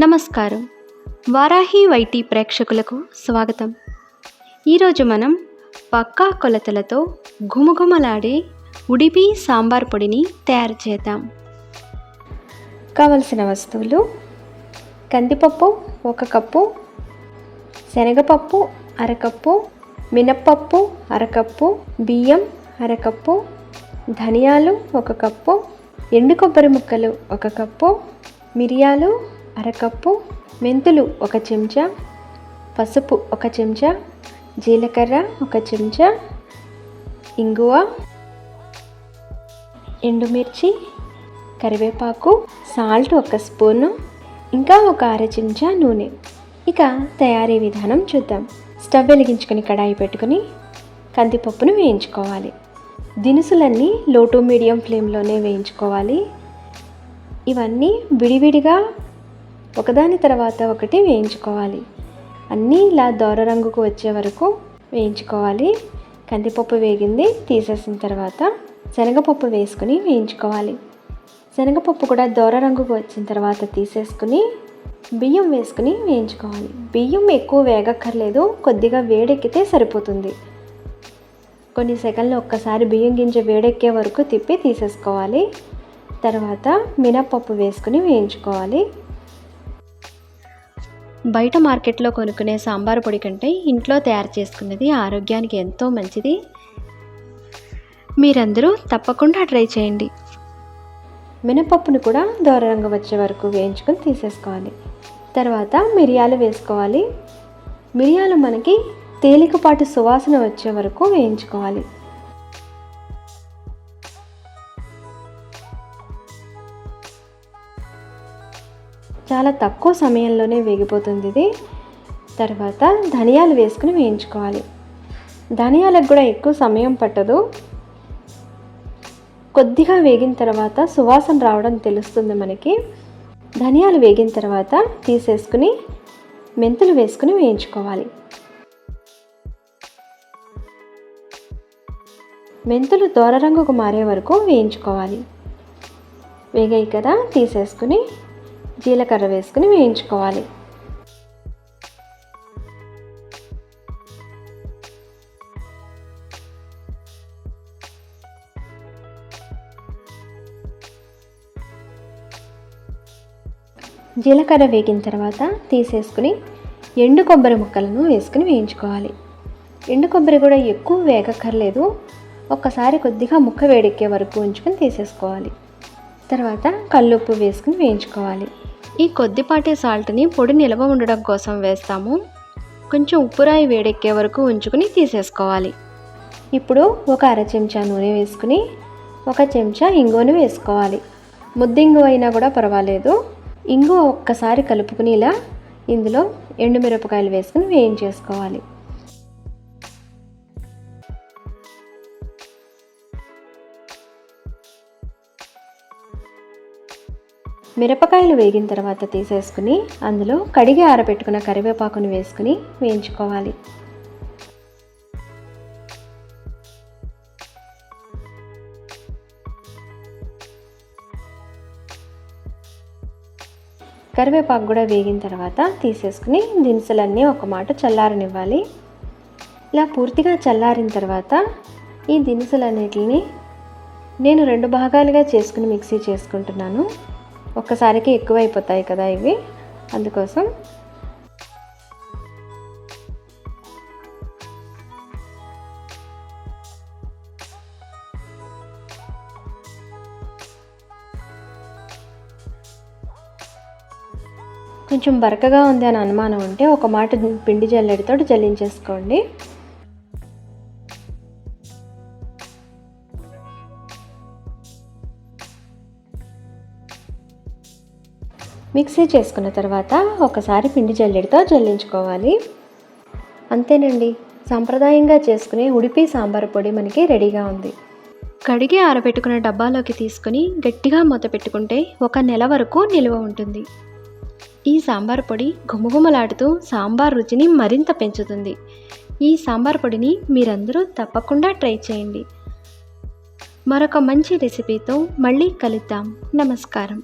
నమస్కారం. వారాహి వైటీ ప్రేక్షకులకు స్వాగతం. ఈరోజు మనం పక్కా కొలతలతో ఘుమఘుమలాడే ఉడిపి సాంబార్ పొడిని తయారు చేద్దాం. కావలసిన వస్తువులు: కందిపప్పు 1 కప్పు, శనగపప్పు 1/2 కప్పు, మినప్పప్పు 1/2 కప్పు, బియ్యం 1/2 కప్పు, ధనియాలు 1 కప్పు, ఎండు కొబ్బరి ముక్కలు 1 కప్పు, మిరియాలు 1/2 కప్పు, మెంతులు 1 చెంచా, పసుపు 1 చెంచా, జీలకర్ర 1 చెంచా, ఇంగువ, ఎండుమిర్చి, కరివేపాకు, సాల్ట్ 1 స్పూను, ఇంకా 1 అర చెంచా నూనె. ఇక తయారీ విధానం చూద్దాం. స్టవ్ వెలిగించుకొని కడాయి పెట్టుకుని కందిపప్పును వేయించుకోవాలి. దినుసులన్నీ లో టు మీడియం ఫ్లేమ్లోనే వేయించుకోవాలి. ఇవన్నీ విడివిడిగా ఒకదాని తర్వాత ఒకటి వేయించుకోవాలి. అన్నీ ఇలా దోర రంగుకు వచ్చే వరకు వేయించుకోవాలి. కందిపప్పు వేగింది, తీసేసిన తర్వాత శనగపప్పు వేసుకుని వేయించుకోవాలి. శనగపప్పు కూడా దోర రంగుకు వచ్చిన తర్వాత తీసేసుకుని బియ్యం వేసుకుని వేయించుకోవాలి. బియ్యం ఎక్కువ వేగక్కర్లేదు, కొద్దిగా వేడెక్కితే సరిపోతుంది. కొన్ని సెకండ్లు ఒక్కసారి బియ్యం గింజ వేడెక్కే వరకు తిప్పి తీసేసుకోవాలి. తర్వాత మినప్పప్పు వేసుకుని వేయించుకోవాలి. బయట మార్కెట్లో కొనుక్కునే సాంబార్ పొడి కంటే ఇంట్లో తయారు చేసుకున్నది ఆరోగ్యానికి ఎంతో మంచిది. మీరందరూ తప్పకుండా ట్రై చేయండి. మినపప్పును కూడా దోర రంగు వచ్చే వరకు వేయించుకొని తీసేసుకోవాలి. తర్వాత మిరియాలు వేసుకోవాలి. మిరియాలు మనకి తేలికపాటి సువాసన వచ్చే వరకు వేయించుకోవాలి. చాలా తక్కువ సమయంలోనే వేగిపోతుంది ఇది. తర్వాత ధనియాలు వేసుకుని వేయించుకోవాలి. ధనియాలకు కూడా ఎక్కువ సమయం పట్టదు. కొద్దిగా వేగిన తర్వాత సువాసన రావడం తెలుస్తుంది మనకి. ధనియాలు వేగిన తర్వాత తీసేసుకుని మెంతులు వేసుకుని వేయించుకోవాలి. మెంతులు దోర రంగుకు మారే వరకు వేయించుకోవాలి. వేగాయి కదా, తీసేసుకుని జీలకర్ర వేసుకుని వేయించుకోవాలి. జీలకర్ర వేగిన తర్వాత తీసేసుకుని ఎండు కొబ్బరి ముక్కలను వేసుకుని వేయించుకోవాలి. ఎండు కొబ్బరి కూడా ఎక్కువ వేగక్కర్లేదు, ఒక్కసారి కొద్దిగా ముక్క వేడెక్కే వరకు ఉంచుకొని తీసేసుకోవాలి. తర్వాత కల్లుప్పు వేసుకుని వేయించుకోవాలి. ఈ కొద్దిపాటి సాల్ట్ని పొడి నిల్వ ఉండడం కోసం వేస్తాము. కొంచెం ఉప్పురాయి వేడెక్కే వరకు ఉంచుకుని తీసేసుకోవాలి. ఇప్పుడు 1 అర చెంచా నూనె వేసుకుని 1 చెంచా ఇంగువను వేసుకోవాలి. ముద్దింగువ అయినా కూడా పర్వాలేదు. ఇంగువ ఒక్కసారి కలుపుకుని ఇలా ఇందులో ఎండుమిరపకాయలు వేసుకుని వేయించేసుకోవాలి. మిరపకాయలు వేగిన తర్వాత తీసేసుకుని అందులో కడిగి ఆరబెట్టుకున్న కరివేపాకును వేసుకుని వేయించుకోవాలి. కరివేపాకు కూడా వేగిన తర్వాత తీసేసుకుని దినుసులన్నీ ఒక మాట చల్లారనివ్వాలి. ఇలా పూర్తిగా చల్లారిన తర్వాత ఈ దినుసులన్నిటిని నేను 2 భాగాలుగా చేసుకుని మిక్సీ చేసుకుంటున్నాను. ఒక్కసారికి ఎక్కువ అయిపోతాయి కదా ఇవి, అందుకోసం. కొంచెం బరకగా ఉంది అని అనుమానం ఉంటే ఒక మాట పిండి జల్లెడతో జల్లించేసుకోండి. మిక్సీ చేసుకున్న తర్వాత ఒకసారి పిండి జల్లెడతో జల్లించుకోవాలి. అంతేనండి, సాంప్రదాయంగా చేసుకునే ఉడిపి సాంబార్ పొడి మనకి రెడీగా ఉంది. కడిగి ఆరబెట్టుకున్న డబ్బాలోకి తీసుకుని గట్టిగా మూత పెట్టుకుంటే 1 నెల వరకు నిల్వ ఉంటుంది. ఈ సాంబార్ పొడి ఘుమఘుమలాడుతూ సాంబార్ రుచిని మరింత పెంచుతుంది. ఈ సాంబార్ పొడిని మీరందరూ తప్పకుండా ట్రై చేయండి. మరొక మంచి రెసిపీతో మళ్ళీ కలుద్దాం. నమస్కారం.